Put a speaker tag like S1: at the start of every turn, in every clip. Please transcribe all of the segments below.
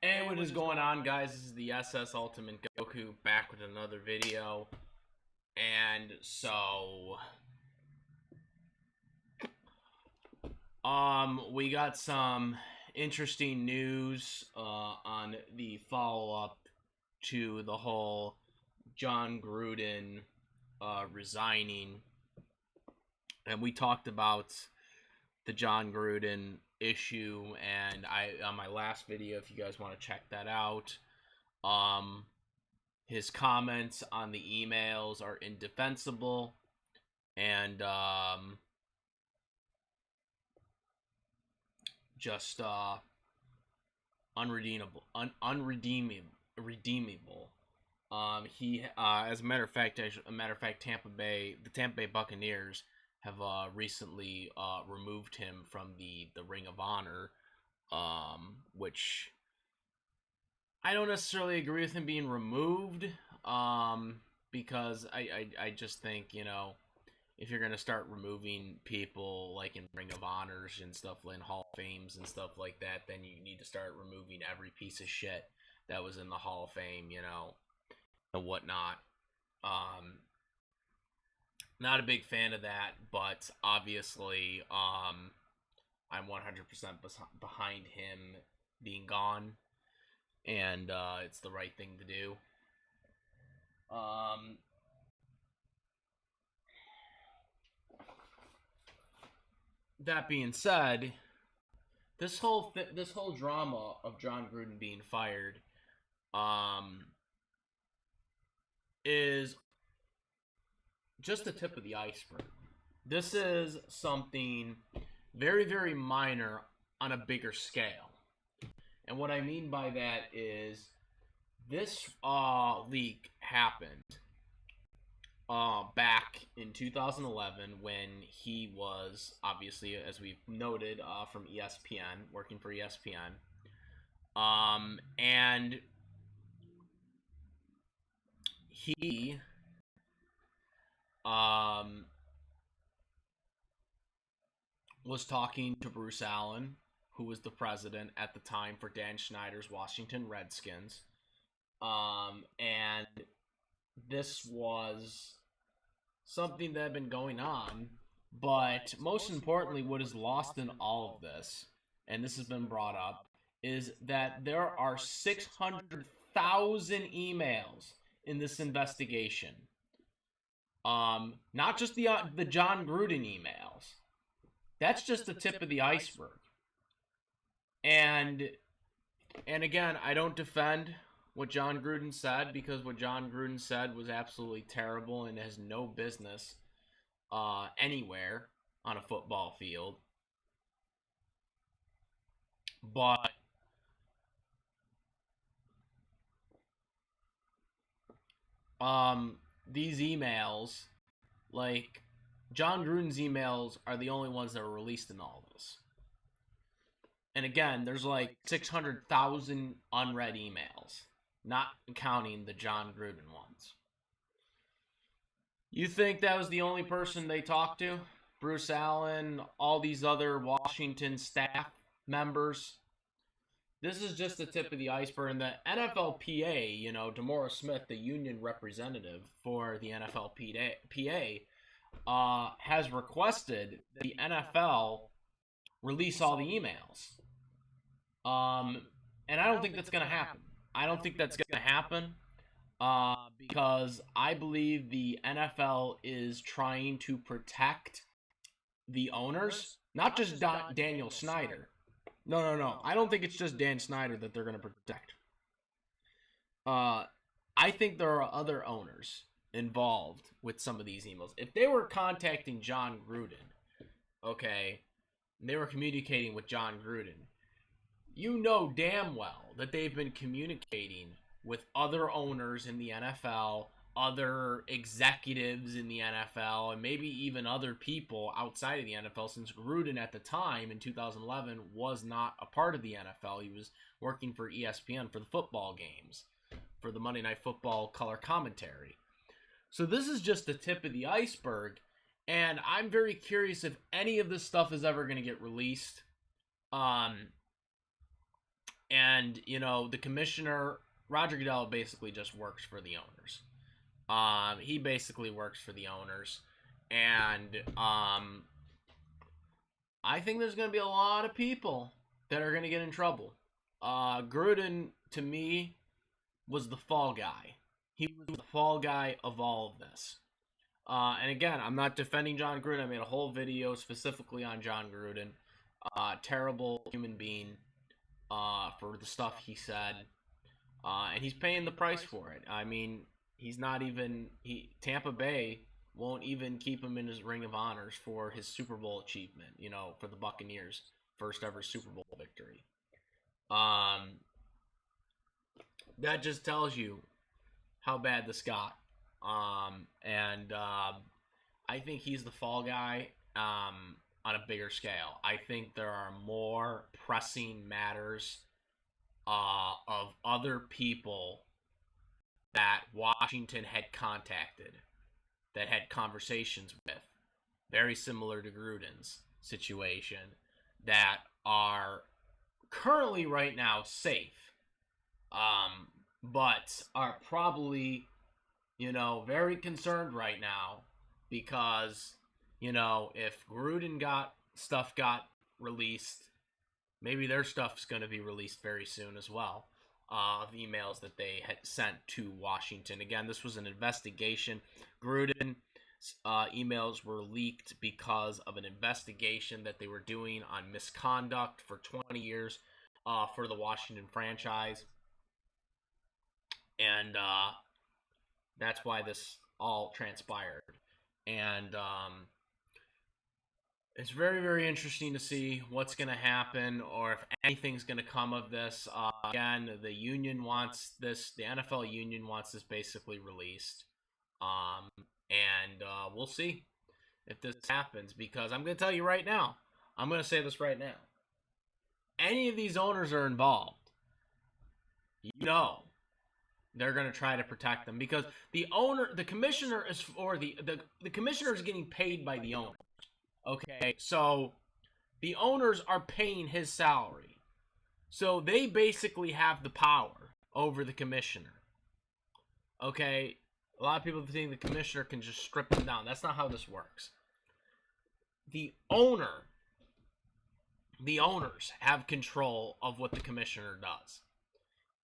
S1: Hey, what is going on, guys? This is the SS Ultimate Goku back with another video. And so, we got some interesting news on the follow-up to the whole John Gruden resigning. And we talked about the John Gruden issue, and on my last video, if you guys want to check that out, his comments on the emails are indefensible and just unredeemable. He as a matter of fact, the Tampa Bay Buccaneers have recently removed him from the Ring of Honor, which I don't necessarily agree with him being removed, because I just think, you know, if you're gonna start removing people like in Ring of Honors and stuff, in Hall of Fames and stuff like that, then you need to start removing every piece of shit that was in the Hall of Fame, you know, and whatnot. Not a big fan of that, but obviously, I'm 100% behind him being gone, and it's the right thing to do. That being said, this whole drama of John Gruden being fired, is just the tip of the iceberg. This is something very, very minor on a bigger scale. And what I mean by that is this leak happened back in 2011 when he was, obviously, as we've noted, from ESPN, working for ESPN. And he was talking to Bruce Allen, who was the president at the time for Dan Snyder's Washington Redskins. And this was something that had been going on, but most importantly, what is lost in all of this, and this has been brought up, is that there are 600,000 emails in this investigation. Not just the John Gruden emails. That's just the tip of the iceberg. And again, I don't defend what John Gruden said, because what John Gruden said was absolutely terrible and has no business anywhere on a football field. But these emails, like John Gruden's emails, are the only ones that are released in all of this. And again, there's like 600,000 unread emails, not counting the John Gruden ones. You think that was the only person they talked to? Bruce Allen, all these other Washington staff members? This is just the tip of the iceberg. And the NFLPA, you know, Demora Smith, the union representative for the NFLPA, has requested that the NFL release all the emails. And I don't think that's going to happen. I don't think that's going to happen because I believe the NFL is trying to protect the owners, not just Daniel Snyder. No. I don't think it's just Dan Snyder that they're going to protect. I think there are other owners involved with some of these emails. If they were contacting John Gruden, okay, and they were communicating with John Gruden, you know damn well that they've been communicating with other owners in the NFL, other executives in the NFL, and maybe even other people outside of the NFL, since Gruden at the time in 2011 was not a part of the NFL. He was working for ESPN for the football games, for the Monday Night Football color commentary. So this is just the tip of the iceberg, and I'm very curious if any of this stuff is ever going to get released. And, the commissioner, Roger Goodell, basically just works for the owners. He basically works for the owners. And I think there's going to be a lot of people that are going to get in trouble. Gruden, to me, was the fall guy. He was the fall guy of all of this. And again, I'm not defending John Gruden. I made a whole video specifically on John Gruden. Terrible human being for the stuff he said. And he's paying the price for it. I mean, he's not even... Tampa Bay won't even keep him in his Ring of Honors for his Super Bowl achievement, for the Buccaneers' first ever Super Bowl victory. That just tells you how bad this got. I think he's the fall guy on a bigger scale. I think there are more pressing matters of other people that Washington had contacted, that had conversations with, very similar to Gruden's situation, that are currently right now safe, but are probably, very concerned right now because, if Gruden got released, maybe their stuff's going to be released very soon as well, of emails that they had sent to Washington. Again, this was an investigation. Gruden's emails were leaked because of an investigation that they were doing on misconduct for 20 years for the Washington franchise. And that's why this all transpired. And it's very, very interesting to see what's going to happen or if anything's going to come of this. Again, the union wants this, the NFL union wants this basically released. And we'll see if this happens, because I'm going to tell you right now, I'm going to say this right now. Any of these owners are involved, they're going to try to protect them, because the commissioner is for the commissioner is getting paid by the owner. Okay, so the owners are paying his salary. So they basically have the power over the commissioner. Okay, a lot of people think the commissioner can just strip them down. That's not how this works. The owners have control of what the commissioner does.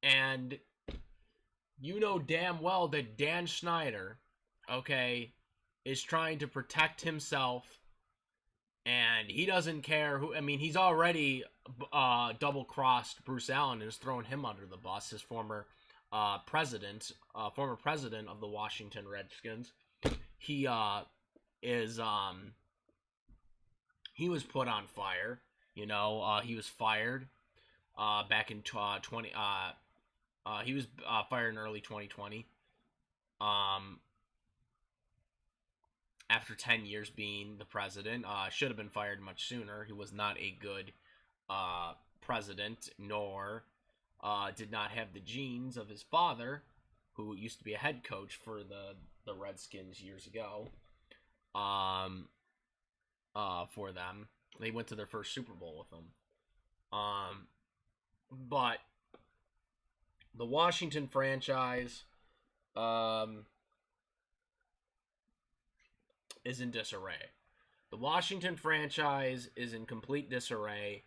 S1: And you know damn well that Dan Snyder, is trying to protect himself, and he doesn't care who. I mean, he's already double-crossed Bruce Allen and is throwing him under the bus, his former president of the Washington Redskins. He was put on fire. He was fired back in he was fired in early 2020. After 10 years being the president, should have been fired much sooner. He was not a good president, nor did not have the genes of his father, who used to be a head coach for the Redskins years ago. For them, they went to their first Super Bowl with him. But the Washington franchise is in disarray. The Washington franchise is in complete disarray,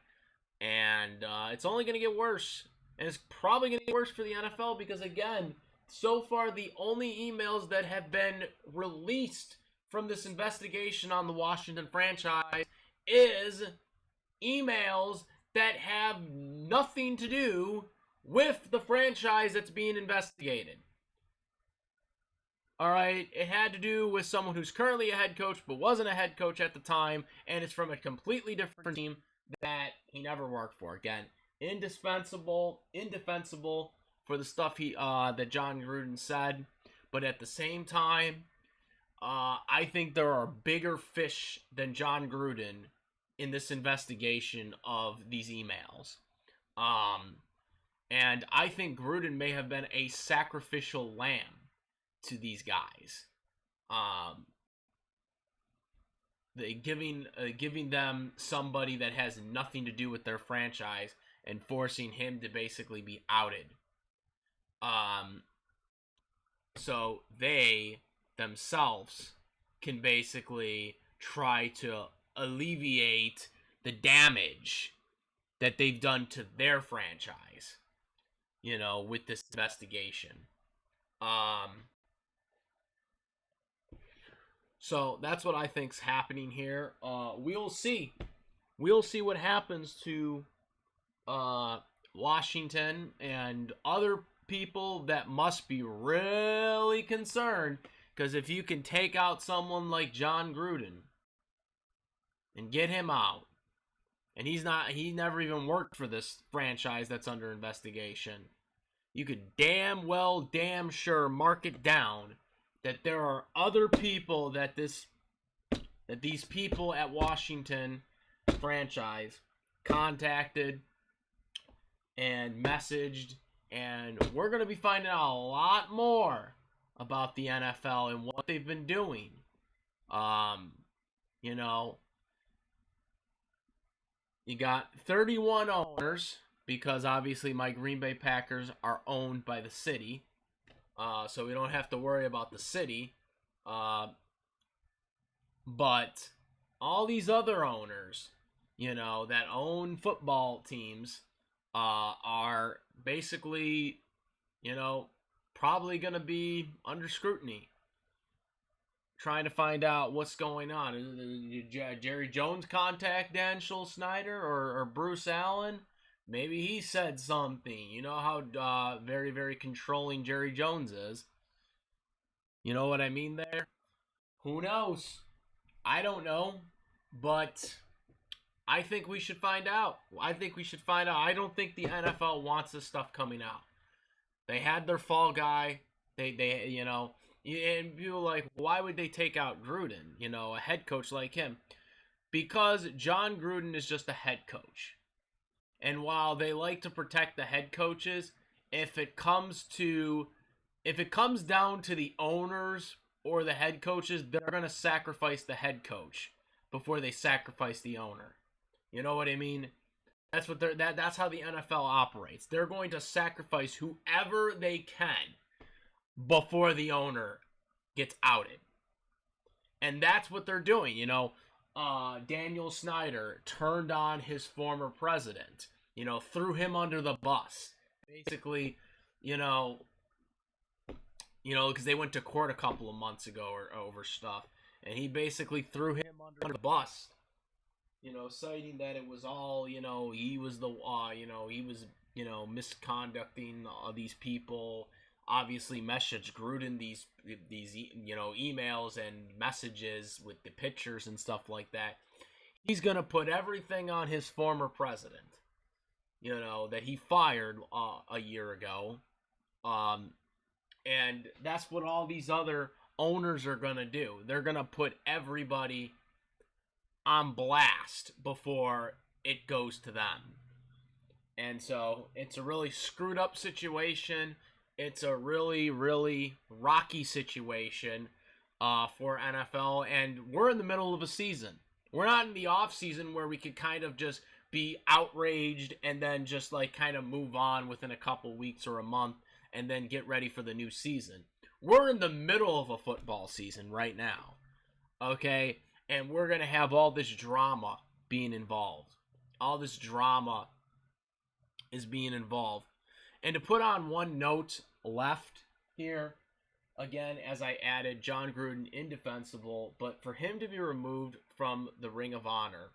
S1: and it's only going to get worse. And it's probably going to get worse for the NFL because, again, so far the only emails that have been released from this investigation on the Washington franchise is emails that have nothing to do with the franchise that's being investigated. All right, it had to do with someone who's currently a head coach but wasn't a head coach at the time, and it's from a completely different team that he never worked for. Again, indefensible for the stuff that John Gruden said, but at the same time, I think there are bigger fish than John Gruden in this investigation of these emails. And I think Gruden may have been a sacrificial lamb to these guys. Giving them somebody that has nothing to do with their franchise and forcing him to basically be outed. So they themselves can basically try to alleviate the damage that they've done to their franchise, with this investigation. So that's what I think's happening here. We'll see. We'll see what happens to Washington and other people that must be really concerned, because if you can take out someone like John Gruden and get him out, and he never even worked for this franchise that's under investigation, you could damn sure mark it down that there are other people that these people at Washington franchise contacted and messaged, and we're going to be finding out a lot more about the NFL and what they've been doing. You got 31 owners, because obviously my Green Bay Packers are owned by the city. So we don't have to worry about the city. But all these other owners, that own football teams, are basically, probably going to be under scrutiny, trying to find out what's going on. Did Jerry Jones contact Dan Snyder or Bruce Allen? Maybe he said something. You know how very, very controlling Jerry Jones is. You know what I mean there? Who knows? I don't know. But I think we should find out. I don't think the NFL wants this stuff coming out. They had their fall guy. And people are like, why would they take out Gruden? A head coach like him. Because John Gruden is just a head coach. And while they like to protect the head coaches, if it comes down to the owners or the head coaches, they're going to sacrifice the head coach before they sacrifice the owner. You know what I mean? That's how the NFL operates. They're going to sacrifice whoever they can before the owner gets outed. And that's what they're doing. Daniel Snyder turned on his former president, threw him under the bus. Basically, because they went to court a couple of months ago or over stuff, and he basically threw him under the bus, citing that it was all, he was misconducting these people. Obviously messaged Gruden these emails and messages with the pictures and stuff like that. He's going to put everything on his former president, that he fired a year ago. And that's what all these other owners are going to do. They're going to put everybody on blast before it goes to them. And so it's a really screwed up situation. It's a really, really rocky situation for NFL, and we're in the middle of a season. We're not in the off season where we could kind of just be outraged and then just kind of move on within a couple weeks or a month and then get ready for the new season. We're in the middle of a football season right now, okay? And we're going to have all this drama being involved. All this drama is being involved. And to put on one note left here, again, as I added, John Gruden indefensible, but for him to be removed from the Ring of Honor,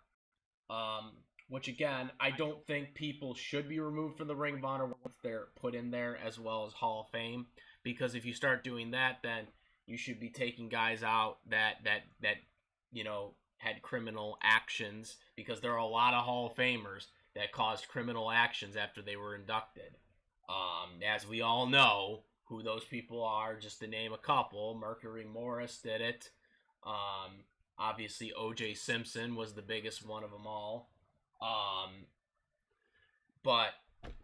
S1: which again, I don't think people should be removed from the Ring of Honor once they're put in there, as well as Hall of Fame, because if you start doing that, then you should be taking guys out that had criminal actions, because there are a lot of Hall of Famers that caused criminal actions after they were inducted. As we all know who those people are, just to name a couple. Mercury Morris did it. Obviously, O.J. Simpson was the biggest one of them all. But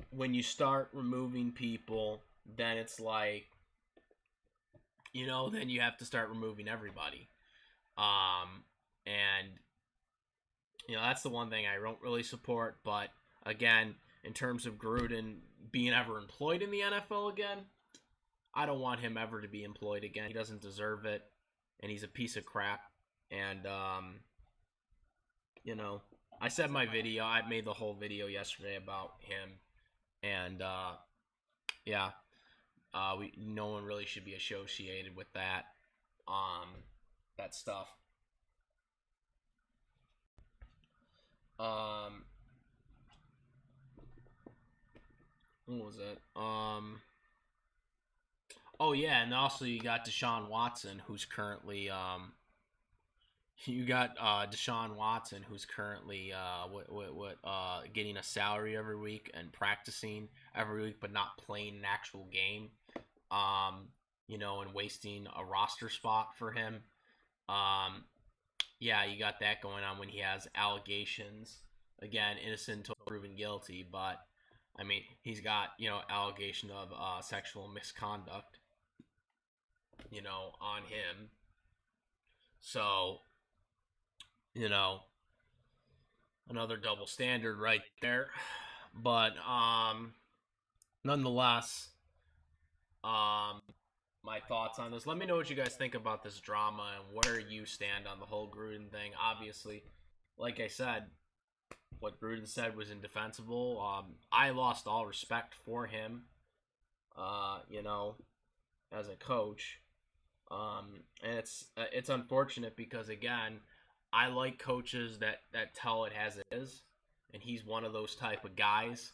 S1: when you start removing people, then it's like, then you have to start removing everybody. And that's the one thing I don't really support. But again, in terms of Gruden being ever employed in the NFL again, I don't want him ever to be employed again. He doesn't deserve it, and he's a piece of crap. And you know, I said my video. I made the whole video yesterday about him, and yeah, no one really should be associated with that stuff. What was it? Oh yeah, and also you got Deshaun Watson, who's currently Deshaun Watson, who's currently getting a salary every week and practicing every week, but not playing an actual game. And wasting a roster spot for him. Yeah, you got that going on when he has allegations. Again, innocent until proven guilty, but I mean, he's got allegation of sexual misconduct, on him. So, another double standard right there. But nonetheless, my thoughts on this. Let me know what you guys think about this drama and where you stand on the whole Gruden thing. Obviously, like I said, what Gruden said was indefensible. I lost all respect for him, as a coach. And it's unfortunate because, again, I like coaches that tell it as it is, and he's one of those type of guys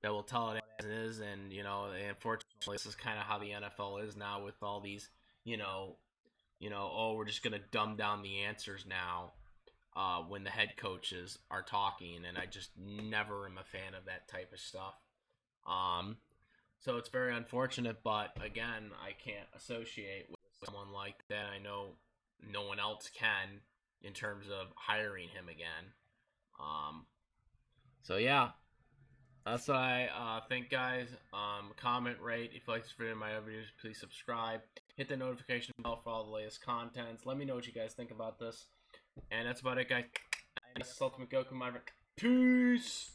S1: that will tell it as it is. And unfortunately, this is kind of how the NFL is now with all these, we're just gonna dumb down the answers now when the head coaches are talking, and I just never am a fan of that type of stuff. So it's very unfortunate, but again, I can't associate with someone like that. I know no one else can in terms of hiring him again. So yeah, that's what I think, guys. Comment, rate. If you like this video, my other videos, please subscribe. Hit the notification bell for all the latest contents. Let me know what you guys think about this. And that's about it, guys. This is Ultimate Goku, my Peace!